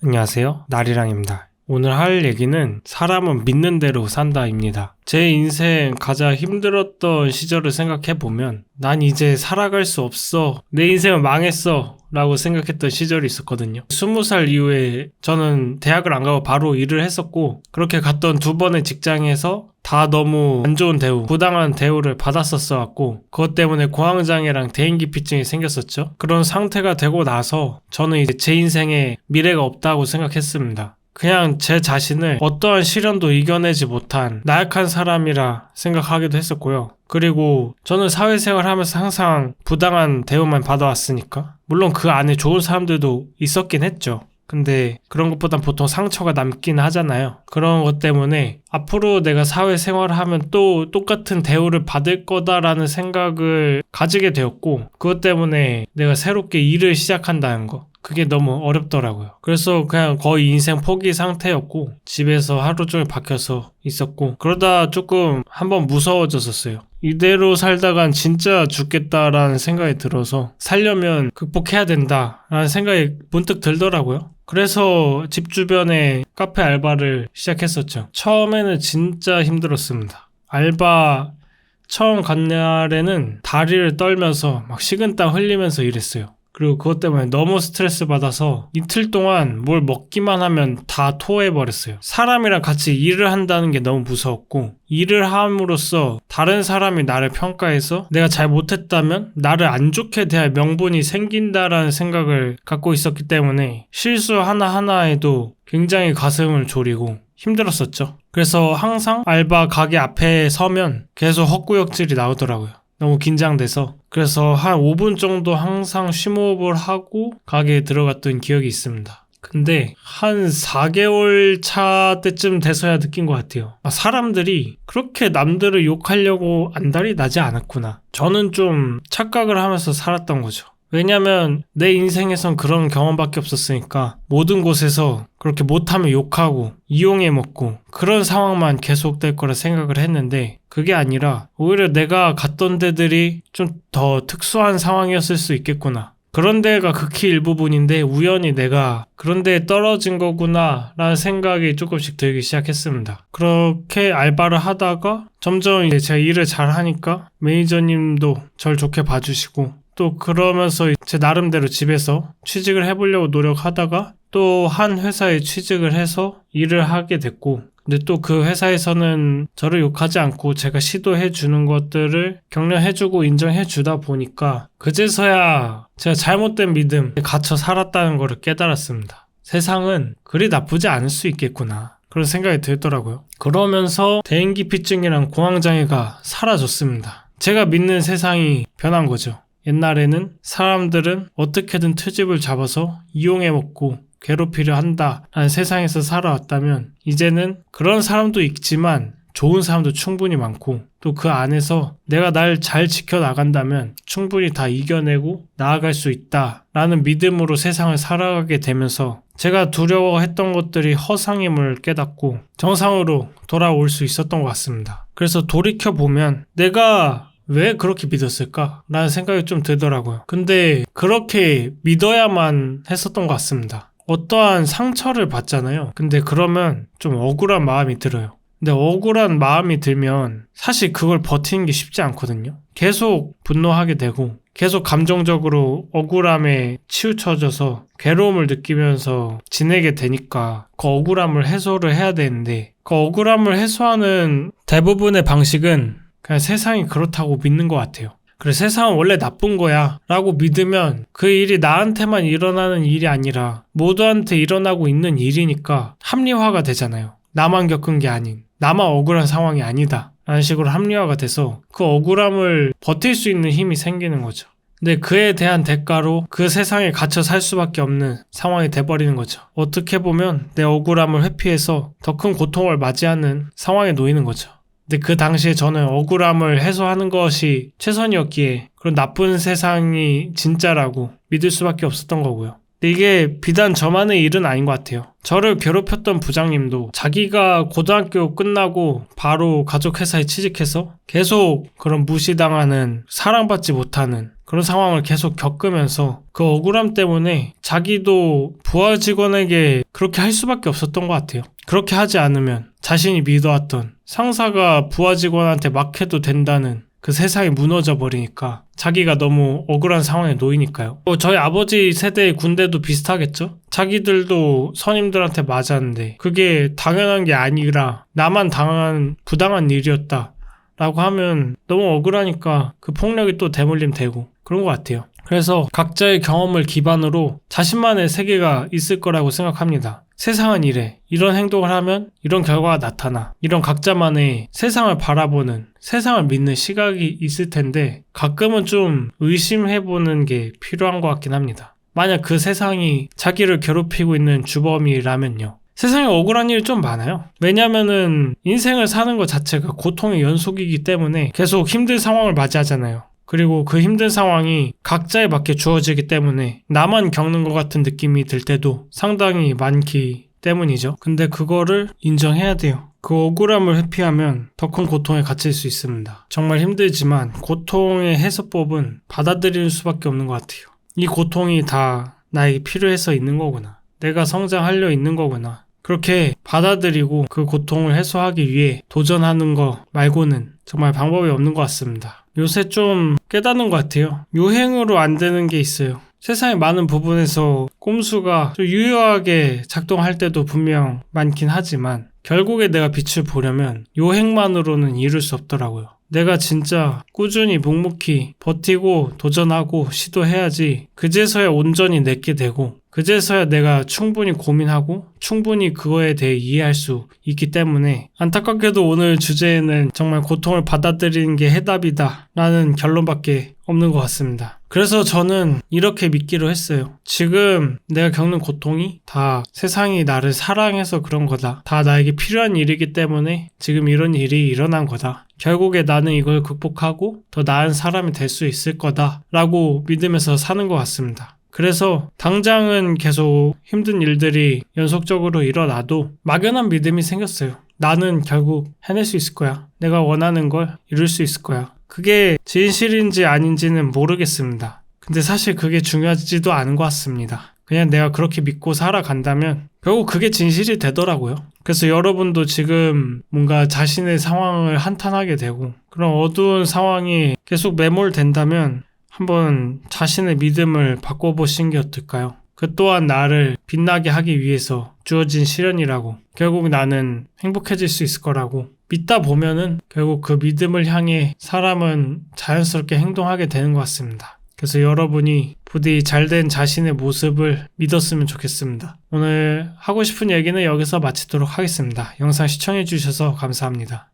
안녕하세요. 나리랑입니다. 오늘 할 얘기는 사람은 믿는 대로 산다입니다. 제 인생 가장 힘들었던 시절을 생각해보면 난 이제 살아갈 수 없어. 내 인생은 망했어. 라고 생각했던 시절이 있었거든요. 20살 이후에 저는 대학을 안 가고 바로 일을 했었고 그렇게 갔던 두 번의 직장에서 다 너무 안 좋은 대우, 부당한 대우를 받았었어 갖고 그것 때문에 공황장애랑 대인기피증이 생겼었죠. 그런 상태가 되고 나서 저는 이제 제 인생에 미래가 없다고 생각했습니다. 그냥 제 자신을 어떠한 시련도 이겨내지 못한 나약한 사람이라 생각하기도 했었고요. 그리고 저는 사회생활 하면서 항상 부당한 대우만 받아왔으니까 물론 그 안에 좋은 사람들도 있었긴 했죠. 근데 그런 것보단 보통 상처가 남긴 하잖아요. 그런 것 때문에 앞으로 내가 사회생활을 하면 또 똑같은 대우를 받을 거다라는 생각을 가지게 되었고 그것 때문에 내가 새롭게 일을 시작한다는 거 그게 너무 어렵더라고요. 그래서 그냥 거의 인생 포기 상태였고 집에서 하루 종일 박혀서 있었고 그러다 조금 한번 무서워졌었어요. 이대로 살다간 진짜 죽겠다라는 생각이 들어서 살려면 극복해야 된다라는 생각이 문득 들더라고요. 그래서 집 주변에 카페 알바를 시작했었죠. 처음에는 진짜 힘들었습니다. 알바 처음 간 날에는 다리를 떨면서 막 식은땀 흘리면서 일했어요. 그리고 그것 때문에 너무 스트레스 받아서 이틀 동안 뭘 먹기만 하면 다 토해버렸어요. 사람이랑 같이 일을 한다는 게 너무 무서웠고 일을 함으로써 다른 사람이 나를 평가해서 내가 잘 못했다면 나를 안 좋게 대할 명분이 생긴다라는 생각을 갖고 있었기 때문에 실수 하나하나에도 굉장히 가슴을 졸이고 힘들었었죠. 그래서 항상 알바 가게 앞에 서면 계속 헛구역질이 나오더라고요. 너무 긴장돼서. 그래서 한 5분 정도 항상 심호흡을 하고 가게에 들어갔던 기억이 있습니다. 근데 한 4개월 차 때쯤 돼서야 느낀 것 같아요. 사람들이 그렇게 남들을 욕하려고 안달이 나지 않았구나. 저는 좀 착각을 하면서 살았던 거죠. 왜냐면 내 인생에선 그런 경험밖에 없었으니까 모든 곳에서 그렇게 못하면 욕하고 이용해 먹고 그런 상황만 계속될 거라 생각을 했는데 그게 아니라 오히려 내가 갔던 데들이 좀 더 특수한 상황이었을 수 있겠구나. 그런 데가 극히 일부분인데 우연히 내가 그런 데에 떨어진 거구나 라는 생각이 조금씩 들기 시작했습니다. 그렇게 알바를 하다가 점점 이제 제가 일을 잘 하니까 매니저님도 절 좋게 봐주시고 또 그러면서 제 나름대로 집에서 취직을 해보려고 노력하다가 또 한 회사에 취직을 해서 일을 하게 됐고 근데 또 그 회사에서는 저를 욕하지 않고 제가 시도해주는 것들을 격려해주고 인정해주다 보니까 그제서야 제가 잘못된 믿음에 갇혀 살았다는 걸 깨달았습니다. 세상은 그리 나쁘지 않을 수 있겠구나. 그런 생각이 들더라고요. 그러면서 대인기피증이랑 공황장애가 사라졌습니다. 제가 믿는 세상이 변한 거죠. 옛날에는 사람들은 어떻게든 트집을 잡아서 이용해 먹고 괴롭히려 한다라는 세상에서 살아왔다면 이제는 그런 사람도 있지만 좋은 사람도 충분히 많고 또 그 안에서 내가 날 잘 지켜나간다면 충분히 다 이겨내고 나아갈 수 있다라는 믿음으로 세상을 살아가게 되면서 제가 두려워했던 것들이 허상임을 깨닫고 정상으로 돌아올 수 있었던 것 같습니다. 그래서 돌이켜보면 내가 왜 그렇게 믿었을까? 라는 생각이 좀 들더라고요. 근데 그렇게 믿어야만 했었던 것 같습니다. 어떠한 상처를 받잖아요. 근데 그러면 좀 억울한 마음이 들어요. 근데 억울한 마음이 들면 사실 그걸 버티는 게 쉽지 않거든요. 계속 분노하게 되고 계속 감정적으로 억울함에 치우쳐져서 괴로움을 느끼면서 지내게 되니까 그 억울함을 해소를 해야 되는데 그 억울함을 해소하는 대부분의 방식은 그냥 세상이 그렇다고 믿는 것 같아요. 그래 세상은 원래 나쁜 거야 라고 믿으면 그 일이 나한테만 일어나는 일이 아니라 모두한테 일어나고 있는 일이니까 합리화가 되잖아요. 나만 겪은 게 아닌 나만 억울한 상황이 아니다 라는 식으로 합리화가 돼서 그 억울함을 버틸 수 있는 힘이 생기는 거죠. 근데 그에 대한 대가로 그 세상에 갇혀 살 수밖에 없는 상황이 돼버리는 거죠. 어떻게 보면 내 억울함을 회피해서 더 큰 고통을 맞이하는 상황에 놓이는 거죠. 근데 그 당시에 저는 억울함을 해소하는 것이 최선이었기에 그런 나쁜 세상이 진짜라고 믿을 수밖에 없었던 거고요. 근데 이게 비단 저만의 일은 아닌 것 같아요. 저를 괴롭혔던 부장님도 자기가 고등학교 끝나고 바로 가족회사에 취직해서 계속 그런 무시당하는 사랑받지 못하는 그런 상황을 계속 겪으면서 그 억울함 때문에 자기도 부하 직원에게 그렇게 할 수밖에 없었던 것 같아요. 그렇게 하지 않으면 자신이 믿어왔던 상사가 부하 직원한테 막 해도 된다는 그 세상이 무너져 버리니까 자기가 너무 억울한 상황에 놓이니까요. 저희 아버지 세대의 군대도 비슷하겠죠? 자기들도 선임들한테 맞았는데 그게 당연한 게 아니라 나만 당한 부당한 일이었다 라고 하면 너무 억울하니까 그 폭력이 또 대물림 되고 그런 것 같아요. 그래서 각자의 경험을 기반으로 자신만의 세계가 있을 거라고 생각합니다. 세상은 이래. 이런 행동을 하면 이런 결과가 나타나. 이런 각자만의 세상을 바라보는, 세상을 믿는 시각이 있을 텐데 가끔은 좀 의심해보는 게 필요한 것 같긴 합니다. 만약 그 세상이 자기를 괴롭히고 있는 주범이라면요. 세상에 억울한 일이 좀 많아요. 왜냐면은 인생을 사는 것 자체가 고통의 연속이기 때문에 계속 힘든 상황을 맞이하잖아요. 그리고 그 힘든 상황이 각자에 맞게 주어지기 때문에 나만 겪는 것 같은 느낌이 들 때도 상당히 많기 때문이죠. 근데 그거를 인정해야 돼요. 그 억울함을 회피하면 더 큰 고통에 갇힐 수 있습니다. 정말 힘들지만 고통의 해소법은 받아들이는 수밖에 없는 것 같아요. 이 고통이 다 나에게 필요해서 있는 거구나. 내가 성장하려 있는 거구나. 그렇게 받아들이고 그 고통을 해소하기 위해 도전하는 거 말고는 정말 방법이 없는 것 같습니다. 요새 좀 깨닫는 것 같아요. 요행으로 안 되는 게 있어요. 세상의 많은 부분에서 꼼수가 좀 유효하게 작동할 때도 분명 많긴 하지만 결국에 내가 빛을 보려면 요행만으로는 이룰 수 없더라고요. 내가 진짜 꾸준히 묵묵히 버티고 도전하고 시도해야지 그제서야 온전히 내게 되고 그제서야 내가 충분히 고민하고 충분히 그거에 대해 이해할 수 있기 때문에 안타깝게도 오늘 주제에는 정말 고통을 받아들이는 게 해답이다 라는 결론밖에 없는 것 같습니다. 그래서 저는 이렇게 믿기로 했어요. 지금 내가 겪는 고통이 다 세상이 나를 사랑해서 그런 거다. 다 나에게 필요한 일이기 때문에 지금 이런 일이 일어난 거다. 결국에 나는 이걸 극복하고 더 나은 사람이 될 수 있을 거다 라고 믿으면서 사는 것 같습니다. 그래서 당장은 계속 힘든 일들이 연속적으로 일어나도 막연한 믿음이 생겼어요. 나는 결국 해낼 수 있을 거야. 내가 원하는 걸 이룰 수 있을 거야. 그게 진실인지 아닌지는 모르겠습니다. 근데 사실 그게 중요하지도 않은 것 같습니다. 그냥 내가 그렇게 믿고 살아간다면 결국 그게 진실이 되더라고요. 그래서 여러분도 지금 뭔가 자신의 상황을 한탄하게 되고 그런 어두운 상황이 계속 매몰된다면 한번 자신의 믿음을 바꿔보시는 게 어떨까요? 그 또한 나를 빛나게 하기 위해서 주어진 시련이라고 결국 나는 행복해질 수 있을 거라고 믿다 보면은 결국 그 믿음을 향해 사람은 자연스럽게 행동하게 되는 것 같습니다. 그래서 여러분이 부디 잘된 자신의 모습을 믿었으면 좋겠습니다. 오늘 하고 싶은 얘기는 여기서 마치도록 하겠습니다. 영상 시청해주셔서 감사합니다.